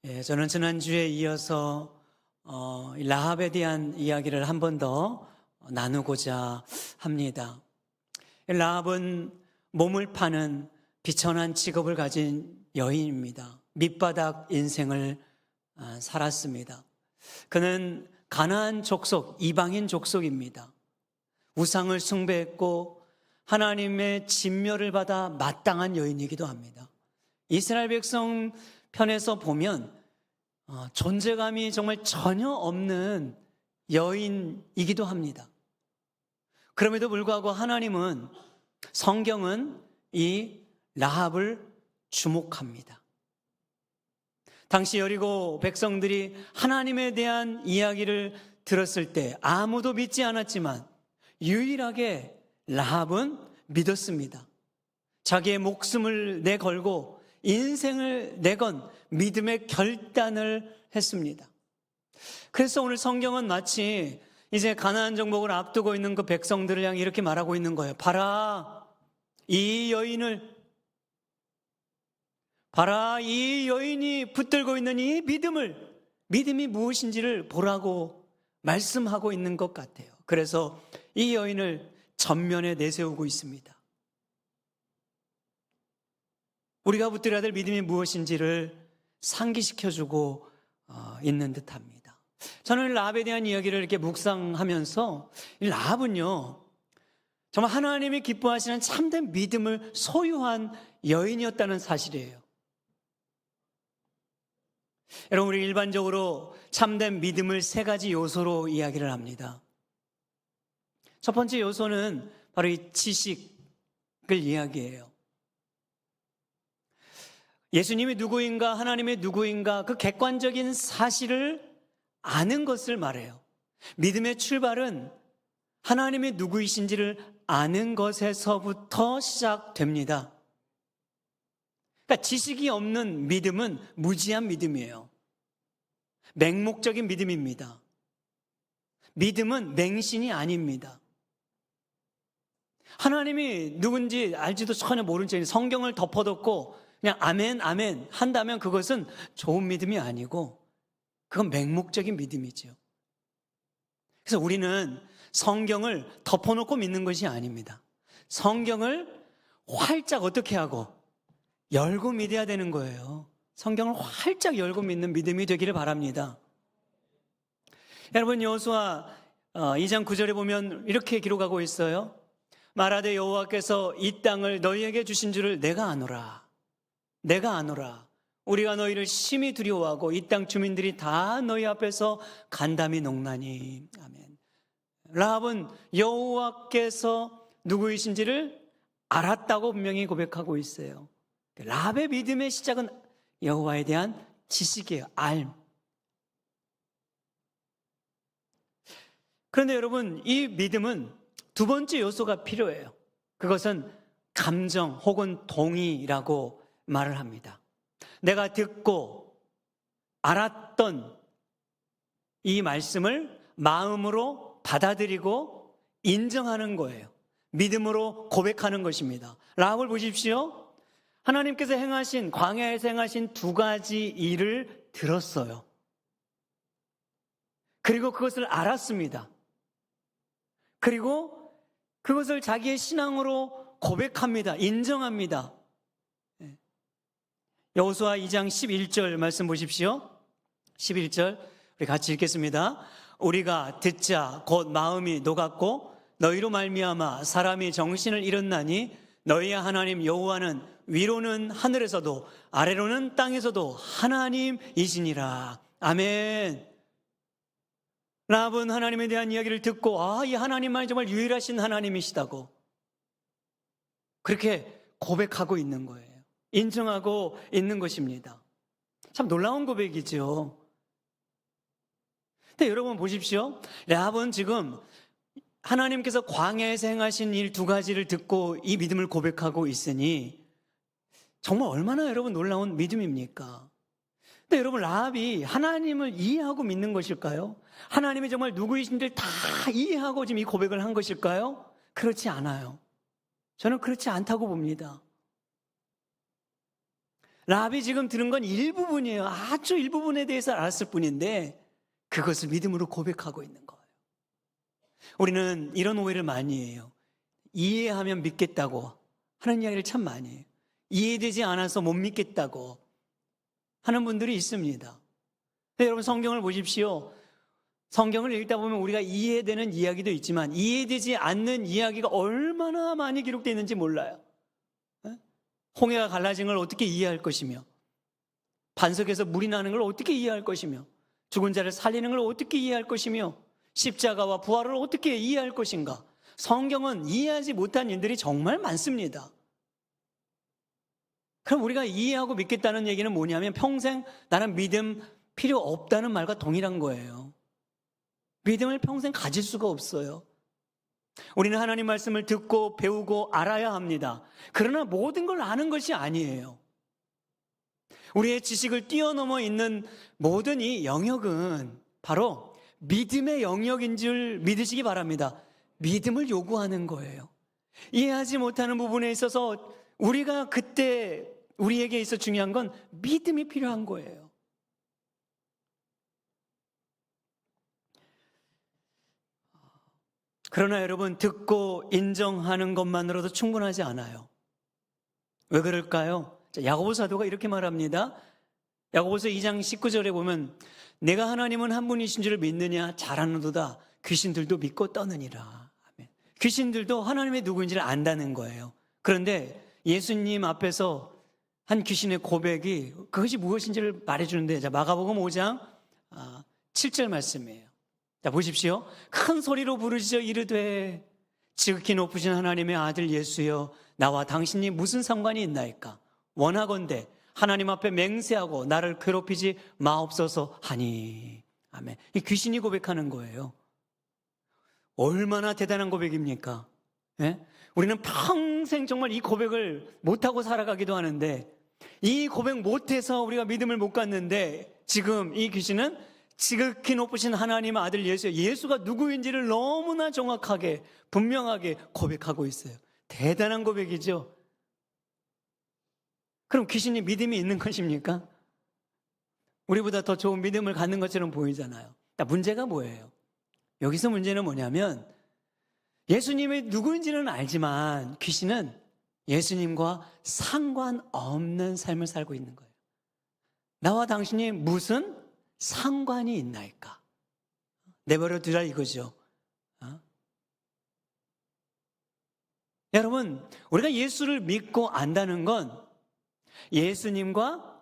저는 지난주에 이어서 이 라합에 대한 이야기를 한 번 더 나누고자 합니다. 라합은 몸을 파는 비천한 직업을 가진 여인입니다. 밑바닥 인생을 살았습니다. 그는 가나안 족속, 이방인 족속입니다. 우상을 숭배했고 하나님의 진멸을 받아 마땅한 여인이기도 합니다. 이스라엘 백성 편에서 보면 존재감이 정말 전혀 없는 여인이기도 합니다. 그럼에도 불구하고 하나님은, 성경은 이 라합을 주목합니다. 당시 여리고 백성들이 하나님에 대한 이야기를 들었을 때 아무도 믿지 않았지만 유일하게 라합은 믿었습니다. 자기의 목숨을 내걸고 인생을 내건 믿음의 결단을 했습니다. 그래서 오늘 성경은 마치 이제 가나안 정복을 앞두고 있는 그 백성들을 향해 이렇게 말하고 있는 거예요. 봐라, 이 여인을, 봐라, 이 여인이 붙들고 있는 이 믿음이 무엇인지를 보라고 말씀하고 있는 것 같아요. 그래서 이 여인을 전면에 내세우고 있습니다. 우리가 붙들어야 될 믿음이 무엇인지를 상기시켜주고 있는 듯합니다. 저는 라합에 대한 이야기를 이렇게 묵상하면서 이 라합은요, 정말 하나님이 기뻐하시는 참된 믿음을 소유한 여인이었다는 사실이에요. 여러분, 우리 일반적으로 참된 믿음을 세 가지 요소로 이야기를 합니다. 첫 번째 요소는 바로 이 지식을 이야기해요. 예수님이 누구인가, 하나님이 누구인가, 그 객관적인 사실을 아는 것을 말해요. 믿음의 출발은 하나님이 누구이신지를 아는 것에서부터 시작됩니다. 그러니까 지식이 없는 믿음은 무지한 믿음이에요. 맹목적인 믿음입니다. 믿음은 맹신이 아닙니다. 하나님이 누군지 알지도 전혀 모른 채 성경을 덮어뒀고 그냥 아멘 아멘 한다면 그것은 좋은 믿음이 아니고 그건 맹목적인 믿음이죠. 그래서 우리는 성경을 덮어놓고 믿는 것이 아닙니다. 성경을 활짝 어떻게 하고 열고 믿어야 되는 거예요. 성경을 활짝 열고 믿는 믿음이 되기를 바랍니다. 여러분, 여호수아 2장 9절에 보면 이렇게 기록하고 있어요. 말하되 여호와께서 이 땅을 너희에게 주신 줄을 내가 아노라. 내가 아노라. 우리가 너희를 심히 두려워하고 이 땅 주민들이 다 너희 앞에서 간담이 녹나니. 아멘. 라합은 여호와께서 누구이신지를 알았다고 분명히 고백하고 있어요. 라합의 믿음의 시작은 여호와에 대한 지식이에요. 알. 그런데 여러분, 이 믿음은 두 번째 요소가 필요해요. 그것은 감정 혹은 동의라고 말을 합니다. 내가 듣고 알았던 이 말씀을 마음으로 받아들이고 인정하는 거예요. 믿음으로 고백하는 것입니다. 라합을 보십시오. 하나님께서 행하신, 광야에서 행하신 두 가지 일을 들었어요. 그리고 그것을 알았습니다. 그리고 그것을 자기의 신앙으로 고백합니다. 인정합니다. 여호수아 2장 11절 말씀 보십시오. 11절 우리 같이 읽겠습니다. 우리가 듣자 곧 마음이 녹았고 너희로 말미암아 사람이 정신을 잃었나니 너희의 하나님 여호와는 위로는 하늘에서도 아래로는 땅에서도 하나님이시니라. 아멘. 라합은 하나님에 대한 이야기를 듣고 이 하나님만이 정말 유일하신 하나님이시다고 그렇게 고백하고 있는 거예요. 인정하고 있는 것입니다. 참 놀라운 고백이죠. 근데 여러분 보십시오. 라합은 지금 하나님께서 광야에서 행하신 일 두 가지를 듣고 이 믿음을 고백하고 있으니 정말 얼마나 여러분 놀라운 믿음입니까? 근데 여러분, 라합이 하나님을 이해하고 믿는 것일까요? 하나님이 정말 누구이신지를 다 이해하고 지금 이 고백을 한 것일까요? 그렇지 않아요. 저는 그렇지 않다고 봅니다. 라합이 지금 들은 건 일부분이에요. 아주 일부분에 대해서 알았을 뿐인데 그것을 믿음으로 고백하고 있는 거예요. 우리는 이런 오해를 많이 해요. 이해하면 믿겠다고 하는 이야기를 참 많이 해요. 이해되지 않아서 못 믿겠다고 하는 분들이 있습니다. 여러분 성경을 보십시오. 성경을 읽다 보면 우리가 이해되는 이야기도 있지만 이해되지 않는 이야기가 얼마나 많이 기록되어 있는지 몰라요. 홍해가 갈라진 걸 어떻게 이해할 것이며, 반석에서 물이 나는 걸 어떻게 이해할 것이며, 죽은 자를 살리는 걸 어떻게 이해할 것이며, 십자가와 부활을 어떻게 이해할 것인가. 성경은 이해하지 못한 일들이 정말 많습니다. 그럼 우리가 이해하고 믿겠다는 얘기는 뭐냐면 평생 나는 믿음 필요 없다는 말과 동일한 거예요. 믿음을 평생 가질 수가 없어요. 우리는 하나님 말씀을 듣고 배우고 알아야 합니다. 그러나 모든 걸 아는 것이 아니에요. 우리의 지식을 뛰어넘어 있는 모든 이 영역은 바로 믿음의 영역인 줄 믿으시기 바랍니다. 믿음을 요구하는 거예요. 이해하지 못하는 부분에 있어서 우리가 그때 우리에게 있어 중요한 건 믿음이 필요한 거예요. 그러나 여러분, 듣고 인정하는 것만으로도 충분하지 않아요. 왜 그럴까요? 야고보 사도가 이렇게 말합니다. 야고보서 2장 19절에 보면 내가 하나님은 한 분이신 줄을 믿느냐? 잘하는도다. 귀신들도 믿고 떠느니라. 귀신들도 하나님의 누구인지를 안다는 거예요. 그런데 예수님 앞에서 한 귀신의 고백이 그것이 무엇인지를 말해주는데, 자, 마가복음 5장 7절 말씀이에요. 자, 보십시오. 큰 소리로 부르짖어 이르되 지극히 높으신 하나님의 아들 예수여, 나와 당신이 무슨 상관이 있나이까? 원하건대 하나님 앞에 맹세하고 나를 괴롭히지 마옵소서 하니. 아멘. 이 귀신이 고백하는 거예요. 얼마나 대단한 고백입니까? 예? 우리는 평생 정말 이 고백을 못하고 살아가기도 하는데, 이 고백 못해서 우리가 믿음을 못 갖는데, 지금 이 귀신은 지극히 높으신 하나님의 아들 예수가 누구인지를 너무나 정확하게 분명하게 고백하고 있어요. 대단한 고백이죠. 그럼 귀신이 믿음이 있는 것입니까? 우리보다 더 좋은 믿음을 갖는 것처럼 보이잖아요. 문제가 뭐예요? 여기서 문제는 뭐냐면 예수님이 누구인지는 알지만 귀신은 예수님과 상관없는 삶을 살고 있는 거예요. 나와 당신이 무슨 상관이 있나이까? 내버려 두라 이거죠. 여러분, 우리가 예수를 믿고 안다는 건 예수님과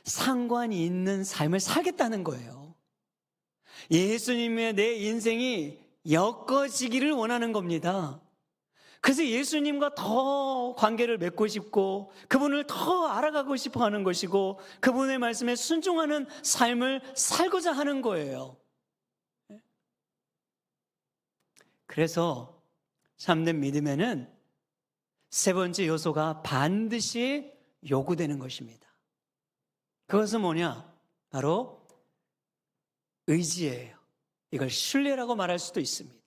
상관이 있는 삶을 살겠다는 거예요. 예수님의 내 인생이 엮어지기를 원하는 겁니다. 그래서 예수님과 더 관계를 맺고 싶고 그분을 더 알아가고 싶어 하는 것이고 그분의 말씀에 순종하는 삶을 살고자 하는 거예요. 그래서 참된 믿음에는 세 번째 요소가 반드시 요구되는 것입니다. 그것은 뭐냐? 바로 의지예요. 이걸 신뢰라고 말할 수도 있습니다.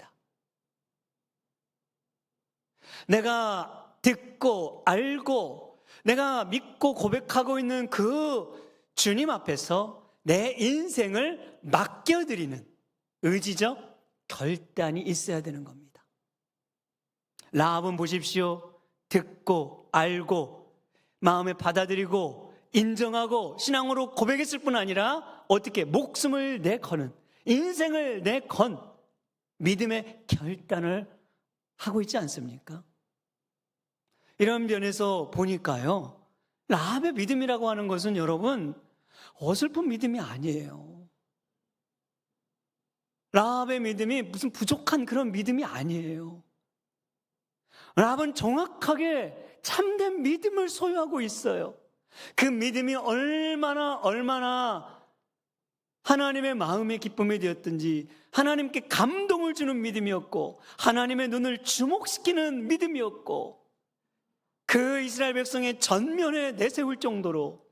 내가 듣고 알고 내가 믿고 고백하고 있는 그 주님 앞에서 내 인생을 맡겨드리는 의지적 결단이 있어야 되는 겁니다. 라합은 보십시오. 듣고 알고 마음에 받아들이고 인정하고 신앙으로 고백했을 뿐 아니라 어떻게 목숨을 내거는 인생을 내건 믿음의 결단을 하고 있지 않습니까? 이런 면에서 보니까요, 라합의 믿음이라고 하는 것은 여러분 어설픈 믿음이 아니에요. 라합의 믿음이 무슨 부족한 그런 믿음이 아니에요. 라합은 정확하게 참된 믿음을 소유하고 있어요. 그 믿음이 얼마나 하나님의 마음의 기쁨이 되었든지 하나님께 감동을 주는 믿음이었고 하나님의 눈을 주목시키는 믿음이었고 그 이스라엘 백성의 전면에 내세울 정도로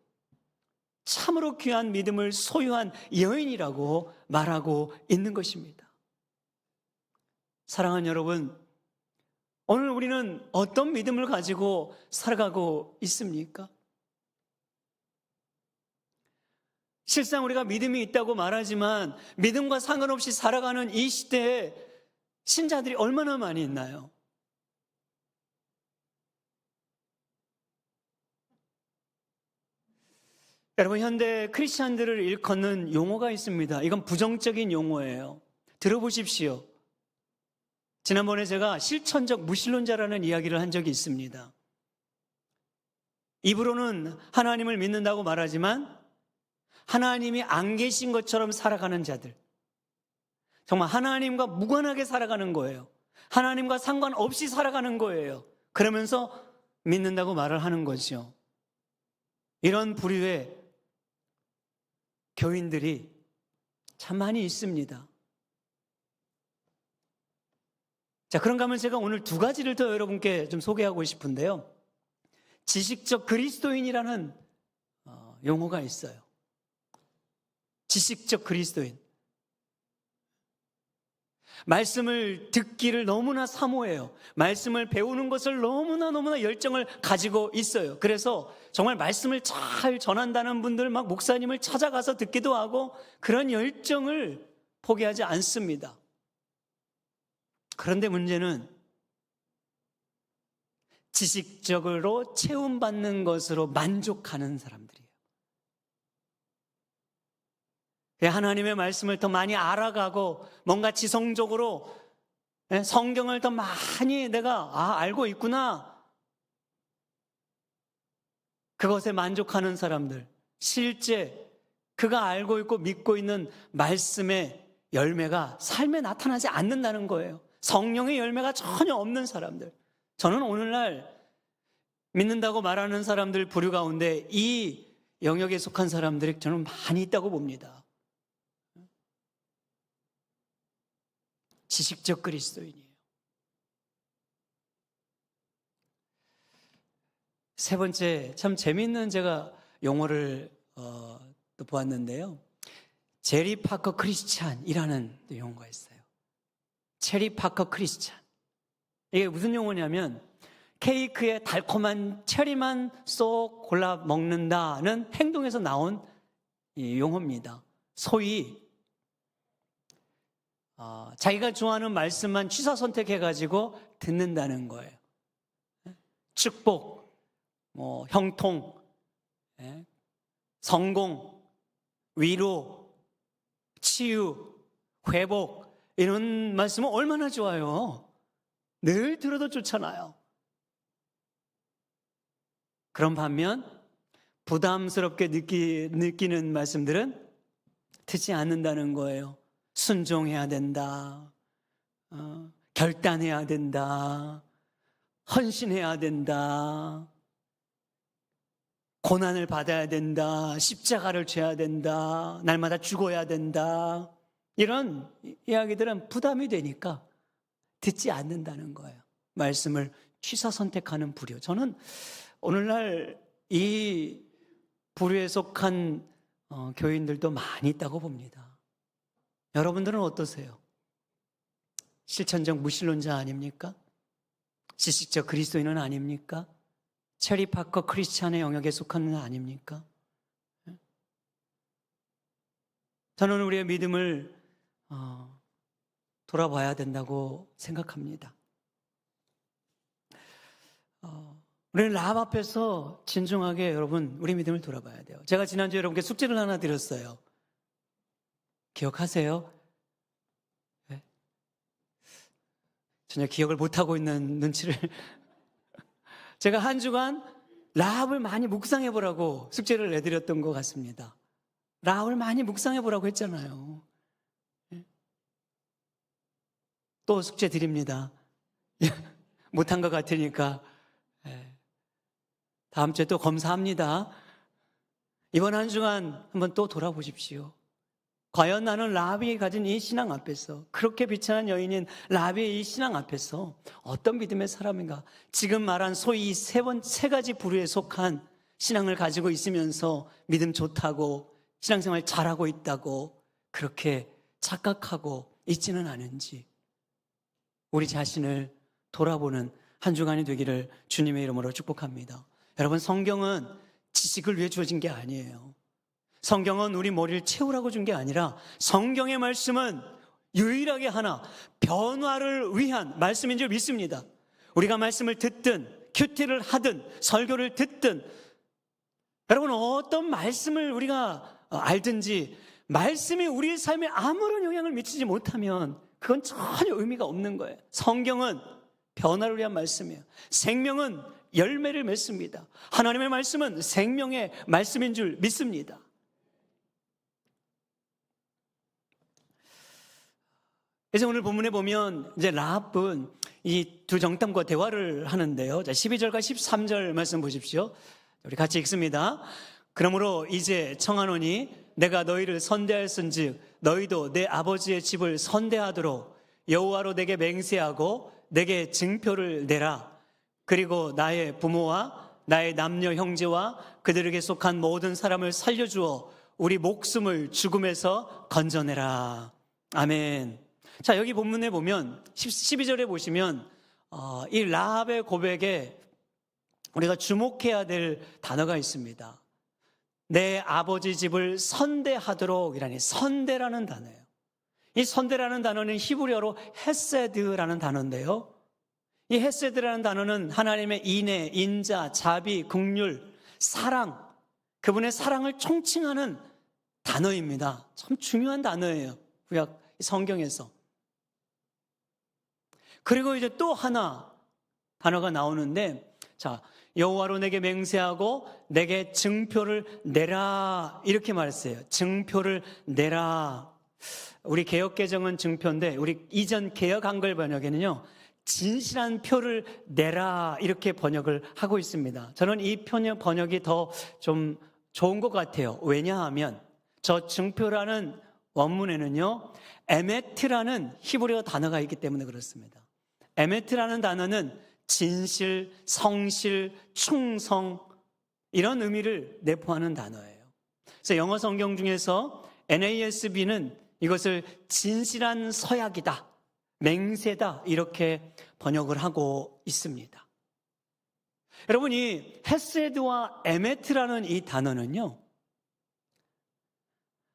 참으로 귀한 믿음을 소유한 여인이라고 말하고 있는 것입니다. 사랑하는 여러분, 오늘 우리는 어떤 믿음을 가지고 살아가고 있습니까? 실상 우리가 믿음이 있다고 말하지만 믿음과 상관없이 살아가는 이 시대에 신자들이 얼마나 많이 있나요? 여러분, 현대 크리스찬들을 일컫는 용어가 있습니다. 이건 부정적인 용어예요. 들어보십시오. 지난번에 제가 실천적 무신론자라는 이야기를 한 적이 있습니다. 입으로는 하나님을 믿는다고 말하지만 하나님이 안 계신 것처럼 살아가는 자들, 정말 하나님과 무관하게 살아가는 거예요. 하나님과 상관없이 살아가는 거예요. 그러면서 믿는다고 말을 하는 거죠. 이런 부류의 교인들이 참 많이 있습니다. 자, 그런가 하면 제가 오늘 두 가지를 더 여러분께 좀 소개하고 싶은데요. 지식적 그리스도인이라는 용어가 있어요. 지식적 그리스도인. 말씀을 듣기를 너무나 사모해요. 말씀을 배우는 것을 너무나 열정을 가지고 있어요. 그래서 정말 말씀을 잘 전한다는 분들 막 목사님을 찾아가서 듣기도 하고 그런 열정을 포기하지 않습니다. 그런데 문제는 지식적으로 채움받는 것으로 만족하는 사람들이에요. 하나님의 말씀을 더 많이 알아가고 뭔가 지성적으로 성경을 더 많이 내가 알고 있구나, 그것에 만족하는 사람들, 실제 그가 알고 있고 믿고 있는 말씀의 열매가 삶에 나타나지 않는다는 거예요. 성령의 열매가 전혀 없는 사람들. 저는 오늘날 믿는다고 말하는 사람들 부류 가운데 이 영역에 속한 사람들이 저는 많이 있다고 봅니다. 지식적 그리스도인이에요. 세 번째, 참 재미있는 제가 용어를 또 보았는데요. 제리 파커 크리스찬이라는 용어가 있어요. 체리 파커 크리스찬. 이게 무슨 용어냐면 케이크에 달콤한 체리만 쏙 골라 먹는다는 행동에서 나온 이 용어입니다. 소위 자기가 좋아하는 말씀만 취사 선택해가지고 듣는다는 거예요. 축복, 형통, 성공, 위로, 치유, 회복, 이런 말씀은 얼마나 좋아요. 늘 들어도 좋잖아요. 그런 반면 부담스럽게 느끼는 말씀들은 듣지 않는다는 거예요. 순종해야 된다, 결단해야 된다, 헌신해야 된다, 고난을 받아야 된다, 십자가를 져야 된다, 날마다 죽어야 된다, 이런 이야기들은 부담이 되니까 듣지 않는다는 거예요. 말씀을 취사 선택하는 부류. 저는 오늘날 이 부류에 속한 교인들도 많이 있다고 봅니다. 여러분들은 어떠세요? 실천적 무신론자 아닙니까? 지식적 그리스도인은 아닙니까? 체리 파커 크리스찬의 영역에 속하는 아닙니까? 저는 우리의 믿음을 돌아봐야 된다고 생각합니다. 우리는 라합 앞에서 진중하게 여러분 우리 믿음을 돌아봐야 돼요. 제가 지난주에 여러분께 숙제를 하나 드렸어요. 기억하세요? 네? 전혀 기억을 못하고 있는 눈치를 제가 한 주간 라합을 많이 묵상해 보라고 숙제를 내드렸던 것 같습니다. 라합을 많이 묵상해 보라고 했잖아요. 또 숙제 드립니다. 못한 것 같으니까 다음 주에 또 검사합니다. 이번 한 주간 한번 또 돌아보십시오. 과연 나는 라합이 가진 이 신앙 앞에서, 그렇게 비천한 여인인 라합의 이 신앙 앞에서 어떤 믿음의 사람인가? 지금 말한 소위 세 가지 부류에 속한 신앙을 가지고 있으면서 믿음 좋다고, 신앙생활 잘하고 있다고 그렇게 착각하고 있지는 않은지 우리 자신을 돌아보는 한 주간이 되기를 주님의 이름으로 축복합니다. 여러분, 성경은 지식을 위해 주어진 게 아니에요. 성경은 우리 머리를 채우라고 준 게 아니라 성경의 말씀은 유일하게 하나 변화를 위한 말씀인 줄 믿습니다. 우리가 말씀을 듣든 큐티를 하든 설교를 듣든 여러분 어떤 말씀을 우리가 알든지 말씀이 우리의 삶에 아무런 영향을 미치지 못하면 그건 전혀 의미가 없는 거예요. 성경은 변화를 위한 말씀이에요. 생명은 열매를 맺습니다. 하나님의 말씀은 생명의 말씀인 줄 믿습니다. 그래서 오늘 본문에 보면 이제 라합은 이 두 정탐과 대화를 하는데요. 자, 12절과 13절 말씀 보십시오. 우리 같이 읽습니다. 그러므로 이제 청하노니 내가 너희를 선대하였은즉 너희도 내 아버지의 집을 선대하도록 여호와로 내게 맹세하고 내게 증표를 내라. 그리고 나의 부모와 나의 남녀 형제와 그들에게 속한 모든 사람을 살려주어 우리 목숨을 죽음에서 건져내라. 아멘. 자, 여기 본문에 보면 12절에 보시면 이 라합의 고백에 우리가 주목해야 될 단어가 있습니다. 내 아버지 집을 선대하도록 이라니 선대라는 단어예요. 이 선대라는 단어는 히브리어로 헤세드라는 단어인데요. 이 헤세드라는 단어는 하나님의 인애, 인자, 자비, 긍휼, 사랑, 그분의 사랑을 총칭하는 단어입니다. 참 중요한 단어예요. 구약 성경에서. 그리고 이제 또 하나 단어가 나오는데, 자, 여호와로 내게 맹세하고 내게 증표를 내라 이렇게 말했어요. 증표를 내라. 우리 개역개정은 증표인데 우리 이전 개역 한글 번역에는요 진실한 표를 내라 이렇게 번역을 하고 있습니다. 저는 이 번역이 더 좀 좋은 것 같아요. 왜냐하면 저 증표라는 원문에는요 에메트라는 히브리어 단어가 있기 때문에 그렇습니다. 에메트라는 단어는 진실, 성실, 충성 이런 의미를 내포하는 단어예요. 그래서 영어 성경 중에서 NASB는 이것을 진실한 서약이다, 맹세다 이렇게 번역을 하고 있습니다. 여러분 이 헤세드와 에메트라는 이 단어는요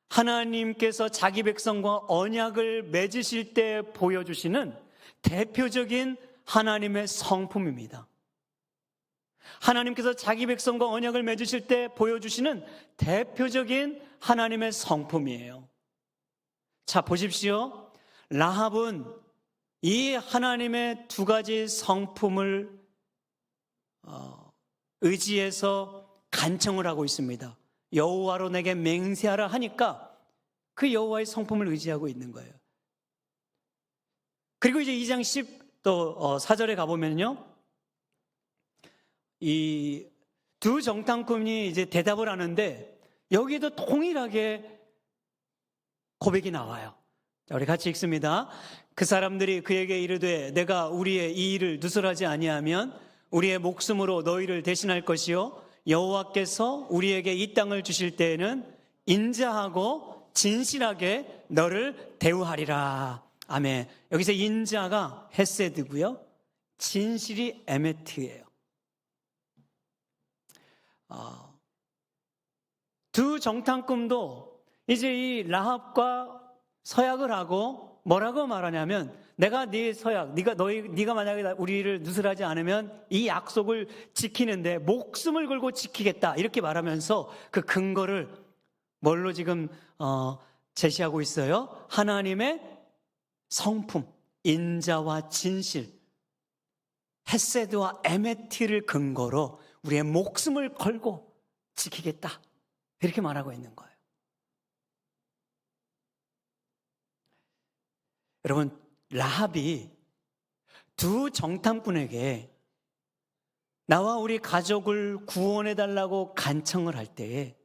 하나님께서 자기 백성과 언약을 맺으실 때 보여주시는 대표적인 하나님의 성품입니다. 하나님께서 자기 백성과 언약을 맺으실 때 보여주시는 대표적인 하나님의 성품이에요. 자, 보십시오. 라합은 이 하나님의 두 가지 성품을 의지해서 간청을 하고 있습니다. 여호와로 내게 맹세하라 하니까 그 여호와의 성품을 의지하고 있는 거예요. 그리고 이제 2장 4절에 가보면요. 이 두 정탐꾼이 이제 대답을 하는데 여기에도 동일하게 고백이 나와요. 자, 우리 같이 읽습니다. 그 사람들이 그에게 이르되 내가 우리의 이 일을 누설하지 아니하면 우리의 목숨으로 너희를 대신할 것이요 여호와께서 우리에게 이 땅을 주실 때에는 인자하고 진실하게 너를 대우하리라. 아멘. 여기서 인자가 헤세드고요 진실이 에메트예요. 두 정탐꾼도 이제 이 라합과 서약을 하고 뭐라고 말하냐면 내가 네 서약, 네가 만약에 우리를 누설하지 않으면 이 약속을 지키는데 목숨을 걸고 지키겠다 이렇게 말하면서 그 근거를 뭘로 지금 제시하고 있어요? 하나님의 성품, 인자와 진실, 헤세드와 에메트를 근거로 우리의 목숨을 걸고 지키겠다 이렇게 말하고 있는 거예요. 여러분 라합이 두 정탐꾼에게 나와 우리 가족을 구원해달라고 간청을 할 때에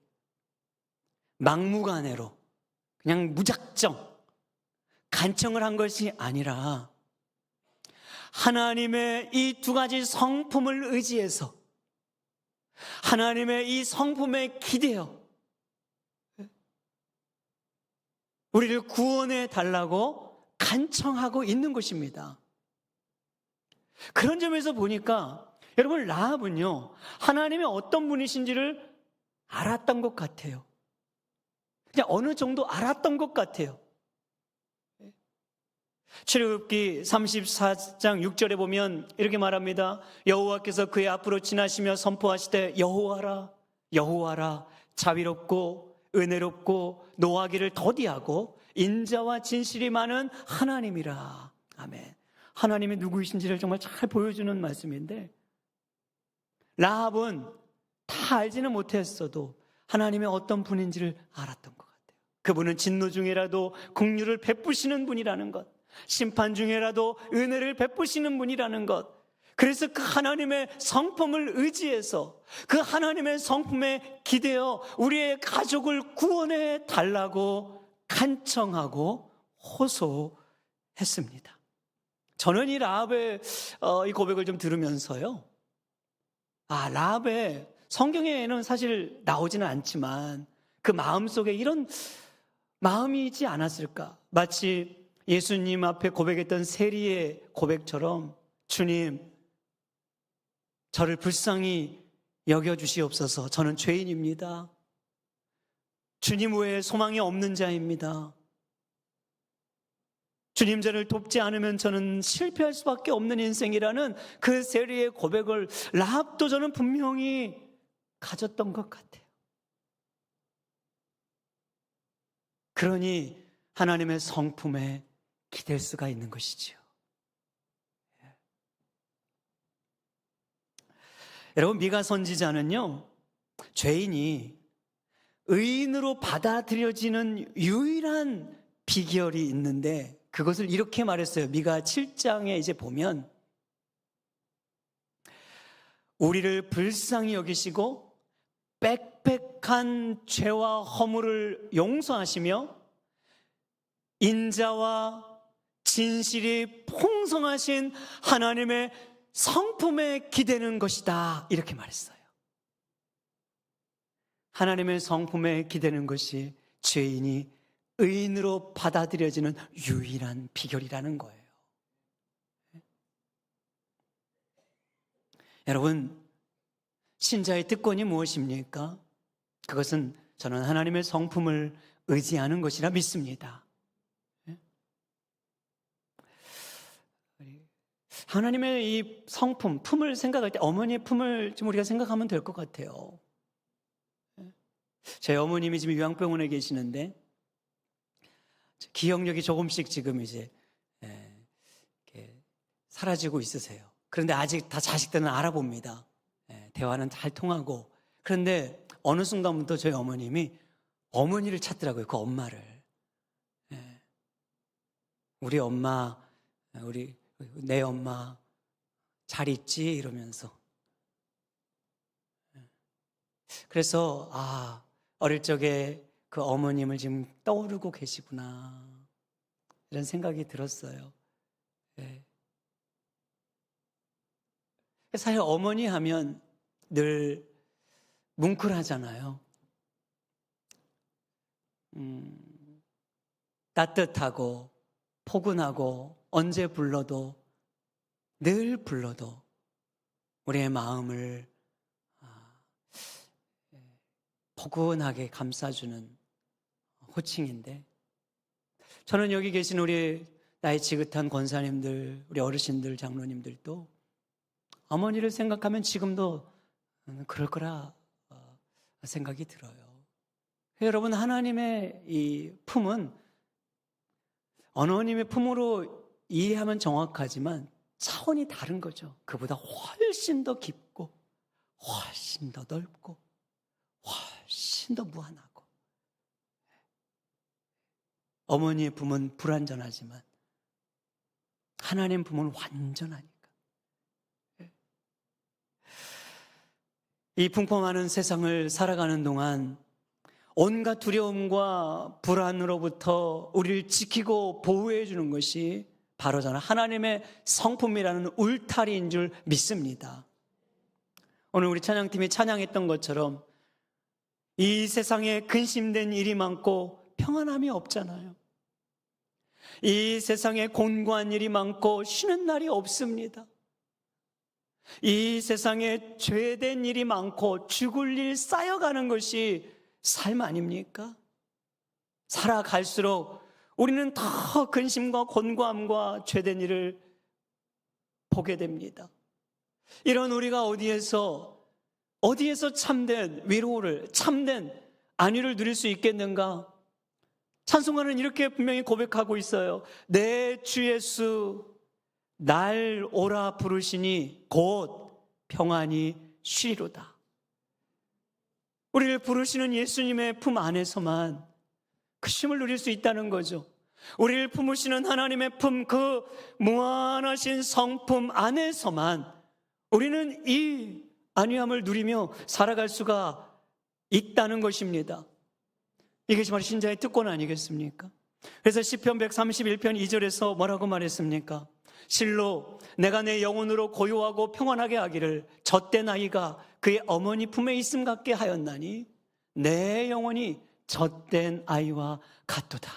막무가내로 그냥 무작정 간청을 한 것이 아니라 하나님의 이 두 가지 성품을 의지해서 하나님의 이 성품에 기대어 우리를 구원해 달라고 간청하고 있는 것입니다. 그런 점에서 보니까 여러분 라합은요 하나님의 어떤 분이신지를 알았던 것 같아요. 그냥 어느 정도 알았던 것 같아요. 출애굽기 34장 6절에 보면 이렇게 말합니다. 여호와께서 그의 앞으로 지나시며 선포하시되 여호와라 여호와라 자비롭고 은혜롭고 노하기를 더디하고 인자와 진실이 많은 하나님이라. 아멘. 하나님이 누구이신지를 정말 잘 보여주는 말씀인데, 라합은 다 알지는 못했어도 하나님의 어떤 분인지를 알았던 것 같아요. 그분은 진노 중에라도 긍휼을 베푸시는 분이라는 것, 심판 중에라도 은혜를 베푸시는 분이라는 것. 그래서 그 하나님의 성품을 의지해서 그 하나님의 성품에 기대어 우리의 가족을 구원해 달라고 간청하고 호소했습니다. 저는 이 라합의 이 고백을 좀 들으면서요, 라합의 성경에는 사실 나오지는 않지만 그 마음속에 이런 마음이지 않았을까. 마치 예수님 앞에 고백했던 세리의 고백처럼, 주님, 저를 불쌍히 여겨주시옵소서. 저는 죄인입니다. 주님 외에 소망이 없는 자입니다. 주님, 저를 돕지 않으면 저는 실패할 수밖에 없는 인생이라는 그 세리의 고백을 라합도 저는 분명히 가졌던 것 같아요. 그러니 하나님의 성품에 기댈 수가 있는 것이지요. 여러분, 미가 선지자는요, 죄인이 의인으로 받아들여지는 유일한 비결이 있는데, 그것을 이렇게 말했어요. 미가 7장에 이제 보면, 우리를 불쌍히 여기시고 빽빽한 죄와 허물을 용서하시며 인자와 진실이 풍성하신 하나님의 성품에 기대는 것이다, 이렇게 말했어요. 하나님의 성품에 기대는 것이 죄인이 의인으로 받아들여지는 유일한 비결이라는 거예요. 여러분, 신자의 특권이 무엇입니까? 그것은 저는 하나님의 성품을 의지하는 것이라 믿습니다. 하나님의 이 성품, 품을 생각할 때 어머니의 품을 좀 우리가 생각하면 될 것 같아요. 제 어머님이 지금 요양병원에 계시는데 기억력이 조금씩 지금 이제 사라지고 있으세요. 그런데 아직 다 자식들은 알아봅니다. 대화는 잘 통하고. 그런데 어느 순간부터 저희 어머님이 어머니를 찾더라고요. 그 엄마를. 우리 엄마, 내 엄마 잘 있지? 이러면서. 그래서 어릴 적에 그 어머님을 지금 떠오르고 계시구나, 이런 생각이 들었어요. 사실 어머니 하면 늘 뭉클하잖아요. 따뜻하고 포근하고 언제 불러도, 늘 불러도 우리의 마음을 포근하게 감싸주는 호칭인데, 저는 여기 계신 우리 나이 지긋한 권사님들, 우리 어르신들, 장로님들도 어머니를 생각하면 지금도 그럴 거라 생각이 들어요. 여러분, 하나님의 이 품은 어머님의 품으로 이해하면 정확하지만 차원이 다른 거죠. 그보다 훨씬 더 깊고 훨씬 더 넓고 훨씬 더 무한하고. 어머니의 품은 불완전하지만 하나님 품은 완전하니까. 이 풍성하는 세상을 살아가는 동안 온갖 두려움과 불안으로부터 우리를 지키고 보호해 주는 것이 바로 저는 하나님의 성품이라는 울타리인 줄 믿습니다. 오늘 우리 찬양팀이 찬양했던 것처럼 이 세상에 근심된 일이 많고 평안함이 없잖아요. 이 세상에 곤고한 일이 많고 쉬는 날이 없습니다. 이 세상에 죄된 일이 많고 죽을 일 쌓여가는 것이 삶 아닙니까? 살아갈수록 우리는 더 근심과 곤고함과 죄된 일을 보게 됩니다. 이런 우리가 어디에서 참된 위로를, 참된 안위를 누릴 수 있겠는가? 찬송가는 이렇게 분명히 고백하고 있어요. 내 주 예수 날 오라 부르시니 곧 평안히 쉬리로다. 우리를 부르시는 예수님의 품 안에서만 그 쉼을 누릴 수 있다는 거죠. 우리를 품으시는 하나님의 품, 그 무한하신 성품 안에서만 우리는 이 안위함을 누리며 살아갈 수가 있다는 것입니다. 이것이 바로 신자의 특권 아니겠습니까? 그래서 시편 131편 2절에서 뭐라고 말했습니까? 실로 내가 내 영혼으로 고요하고 평안하게 하기를 젖된 아이가 그의 어머니 품에 있음 같게 하였나니 내 영혼이 젖된 아이와 같도다.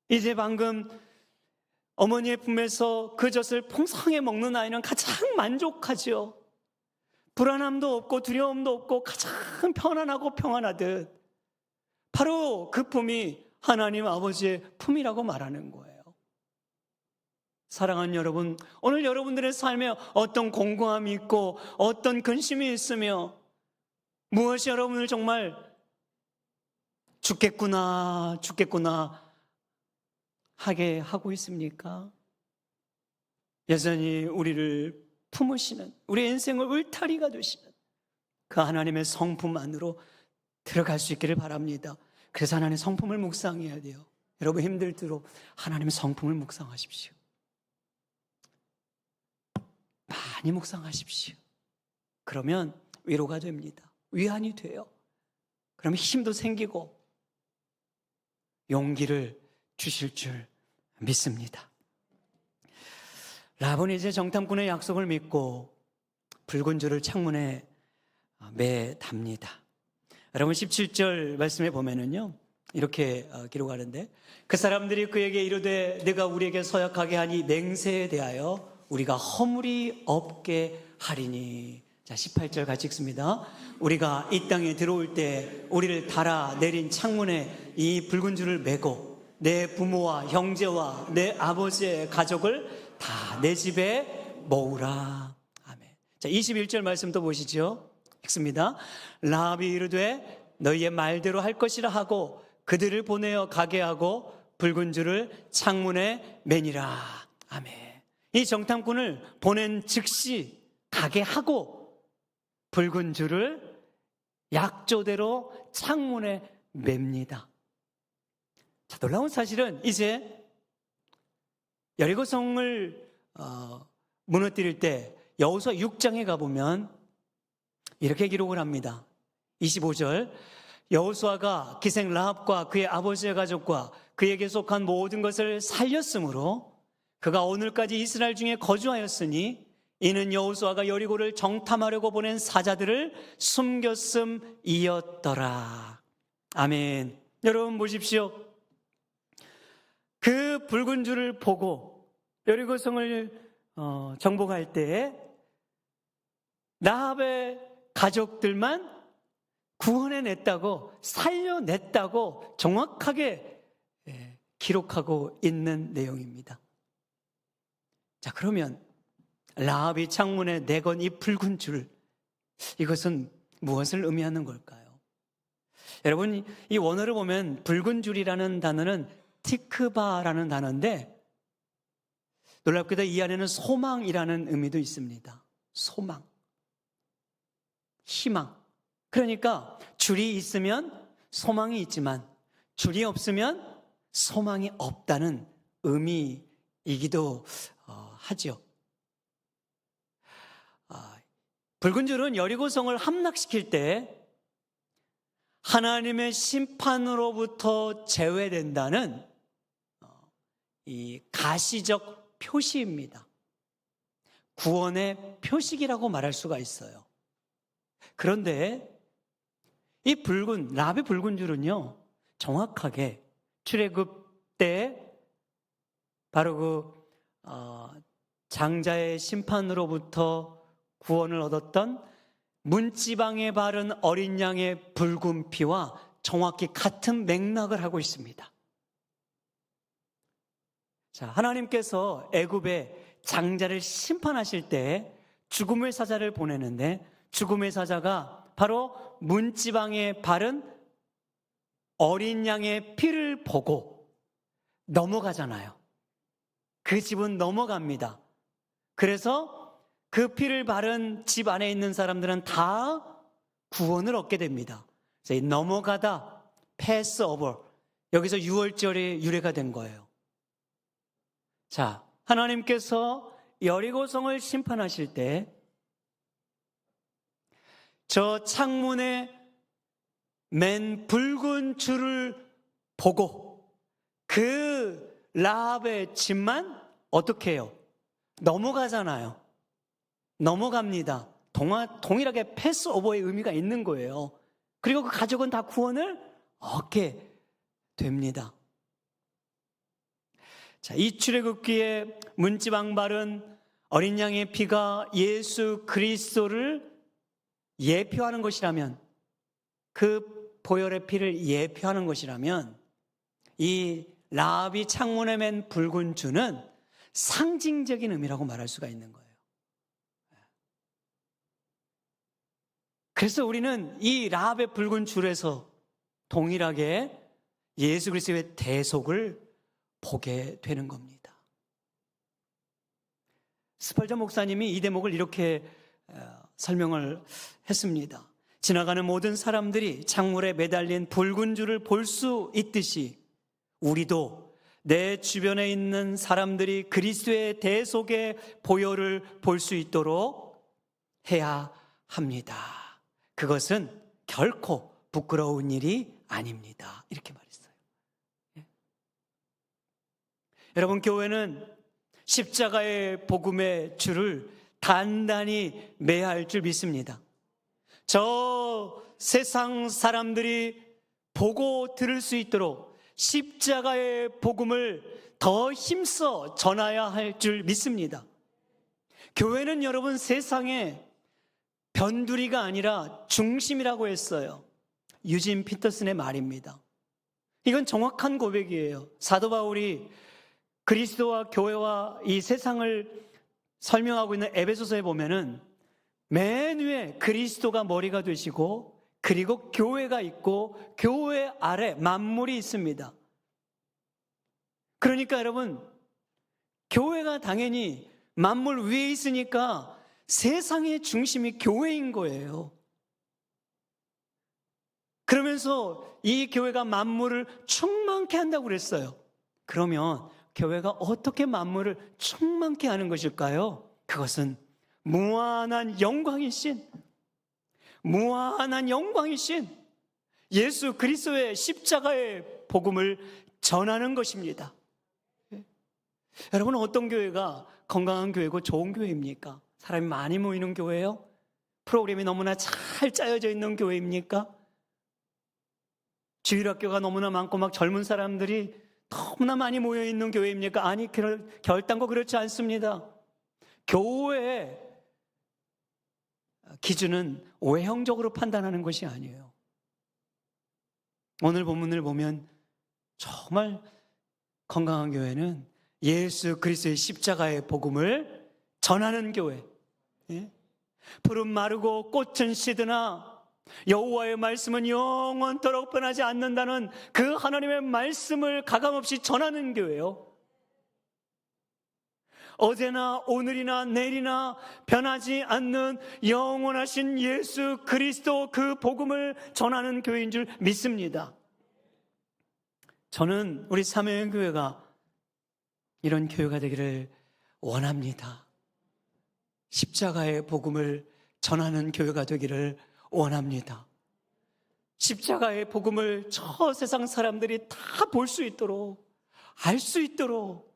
이제 방금 어머니의 품에서 그 젖을 풍성하게 먹는 아이는 가장 만족하지요. 불안함도 없고 두려움도 없고 가장 편안하고 평안하듯 바로 그 품이 하나님 아버지의 품이라고 말하는 거예요. 사랑하는 여러분, 오늘 여러분들의 삶에 어떤 공고함이 있고 어떤 근심이 있으며 무엇이 여러분을 정말 죽겠구나 하게 하고 있습니까? 여전히 우리를 품으시는, 우리 인생을 울타리가 되시는 그 하나님의 성품 안으로 들어갈 수 있기를 바랍니다. 그래서 하나님의 성품을 묵상해야 돼요. 여러분 힘들도록 하나님의 성품을 묵상하십시오. 많이 묵상하십시오. 그러면 위로가 됩니다. 위안이 돼요. 그러면 힘도 생기고 용기를 주실 줄 믿습니다. 라합은 이제 정탐꾼의 약속을 믿고 붉은 줄을 창문에 매답니다. 여러분 17절 말씀에 보면은요 이렇게 기록하는데 그 사람들이 그에게 이르되 네가 우리에게 서약하게 하니 맹세에 대하여 우리가 허물이 없게 하리니. 자 18절 같이 읽습니다. 우리가 이 땅에 들어올 때 우리를 달아 내린 창문에 이 붉은 줄을 매고 내 부모와 형제와 내 아버지의 가족을 다 내 집에 모으라. 아멘. 자 21절 말씀 또 보시죠. 읽습니다. 라합이 이르되 너희의 말대로 할 것이라 하고 그들을 보내어 가게 하고 붉은 줄을 창문에 매니라. 아멘. 이 정탐꾼을 보낸 즉시 가게 하고 붉은 줄을 약조대로 창문에 맵니다. 자, 놀라운 사실은 이제 여리고성을 무너뜨릴 때 여호수아 6장에 가보면 이렇게 기록을 합니다. 25절 여호수아가 기생 라합과 그의 아버지의 가족과 그에게 속한 모든 것을 살렸으므로 그가 오늘까지 이스라엘 중에 거주하였으니 이는 여호수아가 여리고를 정탐하려고 보낸 사자들을 숨겼음이었더라. 아멘. 여러분 보십시오. 그 붉은 줄을 보고 여리고성을 정복할 때 라합의 가족들만 구원해냈다고, 살려냈다고 정확하게 기록하고 있는 내용입니다. 자, 그러면 라합이 창문에 내건 이 붉은 줄, 이것은 무엇을 의미하는 걸까요? 여러분, 이 원어를 보면 붉은 줄이라는 단어는 티크바라는 단어인데 놀랍게도 이 안에는 소망이라는 의미도 있습니다. 소망, 희망. 그러니까 줄이 있으면 소망이 있지만 줄이 없으면 소망이 없다는 의미이기도 하죠. 붉은 줄은 여리고성을 함락시킬 때 하나님의 심판으로부터 제외된다는 이 가시적 표시입니다. 구원의 표식이라고 말할 수가 있어요. 그런데 이 라합의 붉은 줄은요, 정확하게 출애굽 때 바로 그 장자의 심판으로부터 구원을 얻었던 문지방에 바른 어린 양의 붉은 피와 정확히 같은 맥락을 하고 있습니다. 자, 하나님께서 애굽의 장자를 심판하실 때 죽음의 사자를 보내는데 죽음의 사자가 바로 문지방에 바른 어린 양의 피를 보고 넘어가잖아요. 그 집은 넘어갑니다. 그래서 그 피를 바른 집 안에 있는 사람들은 다 구원을 얻게 됩니다. 그래서 이 넘어가다, 패스 오버, 여기서 6월절이 유래가 된 거예요. 자, 하나님께서 여리고성을 심판하실 때 저 창문에 맨 붉은 줄을 보고 그 라합의 집만 어떻게 해요? 넘어가잖아요. 넘어갑니다. 동일하게 패스오버의 의미가 있는 거예요. 그리고 그 가족은 다 구원을 얻게 됩니다. 자, 이 출애굽기에 문지방 바른 어린 양의 피가 예수 그리스도를 예표하는 것이라면, 그 보혈의 피를 예표하는 것이라면, 이 라합이 창문에 맨 붉은 줄은 상징적인 의미라고 말할 수가 있는 거예요. 그래서 우리는 이 라합의 붉은 줄에서 동일하게 예수 그리스도의 대속을 보게 되는 겁니다. 스펄전 목사님이 이 대목을 이렇게 설명을 했습니다. 지나가는 모든 사람들이 창문에 매달린 붉은 줄을 볼 수 있듯이 우리도 내 주변에 있는 사람들이 그리스도의 대속의 보혈을 볼 수 있도록 해야 합니다. 그것은 결코 부끄러운 일이 아닙니다. 이렇게 말했어요. 여러분, 교회는 십자가의 복음의 줄을 단단히 매야 할 줄 믿습니다. 저 세상 사람들이 보고 들을 수 있도록 십자가의 복음을 더 힘써 전해야 할 줄 믿습니다. 교회는 여러분 세상의 변두리가 아니라 중심이라고 했어요. 유진 피터슨의 말입니다. 이건 정확한 고백이에요. 사도 바울이 그리스도와 교회와 이 세상을 설명하고 있는 에베소서에 보면은 맨 위에 그리스도가 머리가 되시고 그리고 교회가 있고 교회 아래 만물이 있습니다. 그러니까 여러분, 교회가 당연히 만물 위에 있으니까 세상의 중심이 교회인 거예요. 그러면서 이 교회가 만물을 충만케 한다고 그랬어요. 그러면 교회가 어떻게 만물을 충만케 하는 것일까요? 그것은 무한한 영광이신 예수 그리스도의 십자가의 복음을 전하는 것입니다. 여러분, 어떤 교회가 건강한 교회고 좋은 교회입니까? 사람이 많이 모이는 교회예요? 프로그램이 너무나 잘 짜여져 있는 교회입니까? 주일학교가 너무나 많고 막 젊은 사람들이 너무나 많이 모여있는 교회입니까? 아니, 결단코 그렇지 않습니다. 교회의 기준은 외형적으로 판단하는 것이 아니에요. 오늘 본문을 보면 정말 건강한 교회는 예수 그리스도의 십자가의 복음을 전하는 교회. 푸른 마르고 꽃은 시드나 여호와의 말씀은 영원토록 변하지 않는다는 그 하나님의 말씀을 가감없이 전하는 교회요. 어제나 오늘이나 내일이나 변하지 않는 영원하신 예수 그리스도 그 복음을 전하는 교회인 줄 믿습니다. 저는 우리 사명교회가 이런 교회가 되기를 원합니다. 십자가의 복음을 전하는 교회가 되기를 원합니다. 십자가의 복음을 저 세상 사람들이 다 볼 수 있도록, 알 수 있도록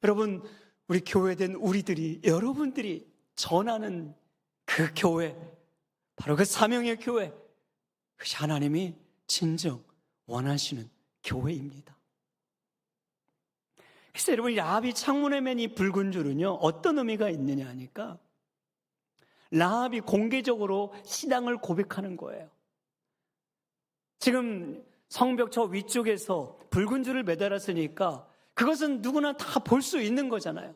여러분, 우리 교회된 우리들이, 여러분들이 전하는 그 교회, 바로 그 사명의 교회, 그것이 하나님이 진정 원하시는 교회입니다. 그래서 여러분, 라합이 창문에 맨 이 붉은 줄은요, 어떤 의미가 있느냐 하니까 라합이 공개적으로 신앙을 고백하는 거예요. 지금 성벽 저 위쪽에서 붉은 줄을 매달았으니까 그것은 누구나 다 볼 수 있는 거잖아요.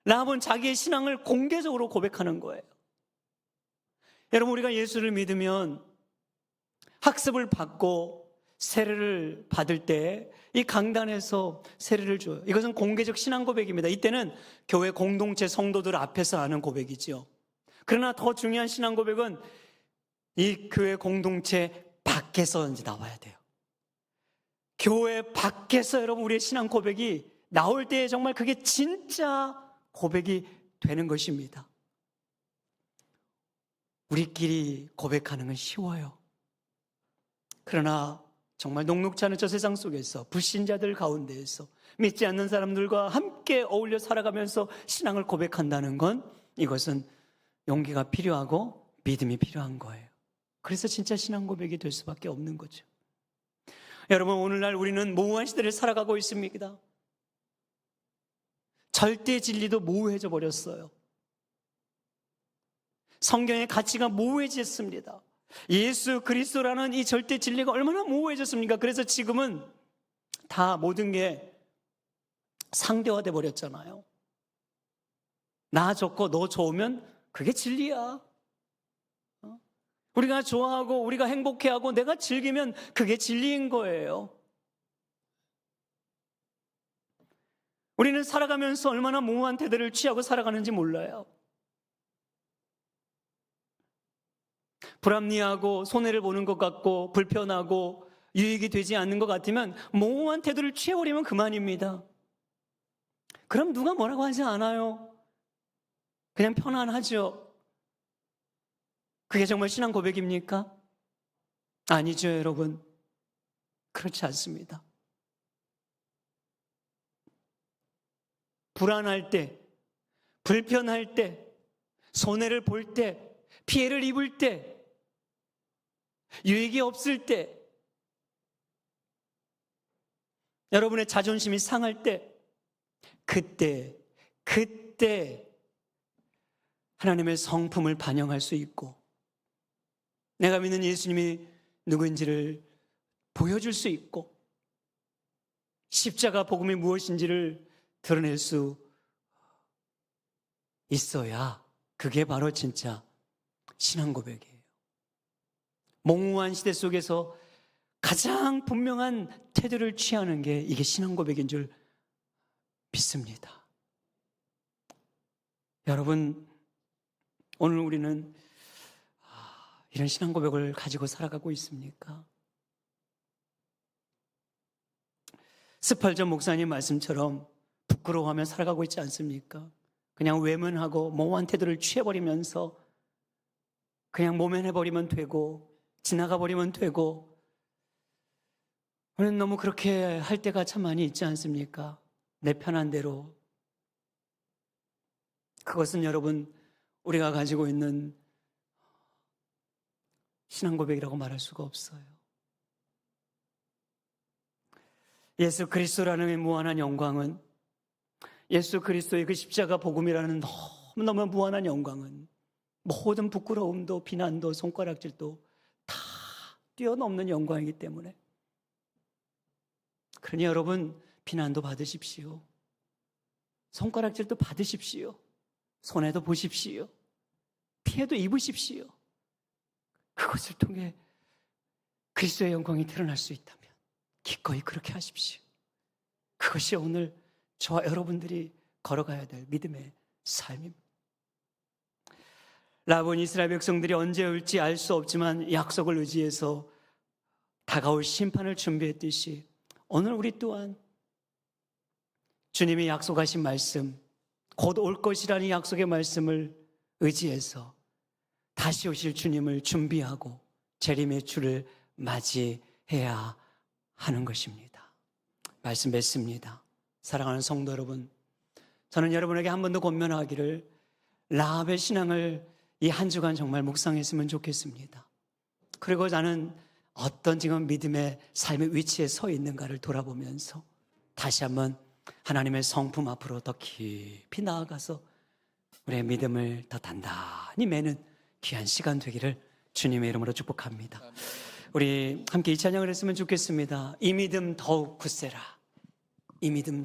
라합은 자기의 신앙을 공개적으로 고백하는 거예요. 여러분, 우리가 예수를 믿으면 학습을 받고 세례를 받을 때 이 강단에서 세례를 줘요. 이것은 공개적 신앙 고백입니다. 이때는 교회 공동체 성도들 앞에서 하는 고백이죠. 그러나 더 중요한 신앙 고백은 이 교회 공동체 밖에서 이제 나와야 돼요. 교회 밖에서 여러분 우리의 신앙 고백이 나올 때 정말 그게 진짜 고백이 되는 것입니다. 우리끼리 고백하는 건 쉬워요. 그러나 정말 녹록지 않은 저 세상 속에서 불신자들 가운데에서 믿지 않는 사람들과 함께 어울려 살아가면서 신앙을 고백한다는 건 이것은 용기가 필요하고 믿음이 필요한 거예요. 그래서 진짜 신앙 고백이 될 수밖에 없는 거죠. 여러분, 오늘날 우리는 모호한 시대를 살아가고 있습니다. 절대 진리도 모호해져 버렸어요. 성경의 가치가 모호해졌습니다. 예수 그리스도라는 이 절대 진리가 얼마나 모호해졌습니까? 그래서 지금은 다 모든 게 상대화돼 버렸잖아요. 나 좋고 너 좋으면 그게 진리야. 우리가 좋아하고 우리가 행복해하고 내가 즐기면 그게 진리인 거예요. 우리는 살아가면서 얼마나 모호한 태도를 취하고 살아가는지 몰라요. 불합리하고 손해를 보는 것 같고 불편하고 유익이 되지 않는 것 같으면 모호한 태도를 취해버리면 그만입니다. 그럼 누가 뭐라고 하지 않아요. 그냥 편안하죠. 그게 정말 신앙 고백입니까? 아니죠, 여러분. 그렇지 않습니다. 불안할 때, 불편할 때, 손해를 볼 때, 피해를 입을 때, 유익이 없을 때, 여러분의 자존심이 상할 때, 그때 하나님의 성품을 반영할 수 있고 내가 믿는 예수님이 누구인지를 보여줄 수 있고 십자가 복음이 무엇인지를 드러낼 수 있어야 그게 바로 진짜 신앙 고백이에요. 몽우한 시대 속에서 가장 분명한 태도를 취하는 게 이게 신앙 고백인 줄 믿습니다. 여러분, 오늘 우리는 이런 신앙 고백을 가지고 살아가고 있습니까? 스펄전 목사님 말씀처럼 부끄러워하며 살아가고 있지 않습니까? 그냥 외면하고 모호한 태도를 취해버리면서 그냥 모면해버리면 되고 지나가 버리면 되고 우리는 너무 그렇게 할 때가 참 많이 있지 않습니까? 내 편한 대로. 그것은 여러분 우리가 가지고 있는 신앙 고백이라고 말할 수가 없어요. 예수 그리스도라는 무한한 영광은 예수 그리스도의 그 십자가 복음이라는 너무너무 무한한 영광은 모든 부끄러움도 비난도 손가락질도 다 뛰어넘는 영광이기 때문에 그러니 여러분 비난도 받으십시오. 손가락질도 받으십시오. 손해도 보십시오. 피해도 입으십시오. 그것을 통해 그리스도의 영광이 드러날 수 있다면 기꺼이 그렇게 하십시오. 그것이 오늘 저와 여러분들이 걸어가야 될 믿음의 삶입니다. 라합은 이스라엘 백성들이 언제 올지 알 수 없지만 약속을 의지해서 다가올 심판을 준비했듯이 오늘 우리 또한 주님이 약속하신 말씀, 곧 올 것이라는 약속의 말씀을 의지해서 다시 오실 주님을 준비하고 재림의 주를 맞이해야 하는 것입니다. 말씀 맺습니다. 사랑하는 성도 여러분, 저는 여러분에게 한 번 더 권면하기를 라합의 신앙을 이 한 주간 정말 묵상했으면 좋겠습니다. 그리고 나는 어떤 지금 믿음의 삶의 위치에 서 있는가를 돌아보면서 다시 한번 하나님의 성품 앞으로 더 깊이 나아가서 우리의 믿음을 더 단단히 매는 귀한 시간 되기를 주님의 이름으로 축복합니다. 우리 함께 이 찬양을 했으면 좋겠습니다. 이 믿음 더욱 굳세라. 이 믿음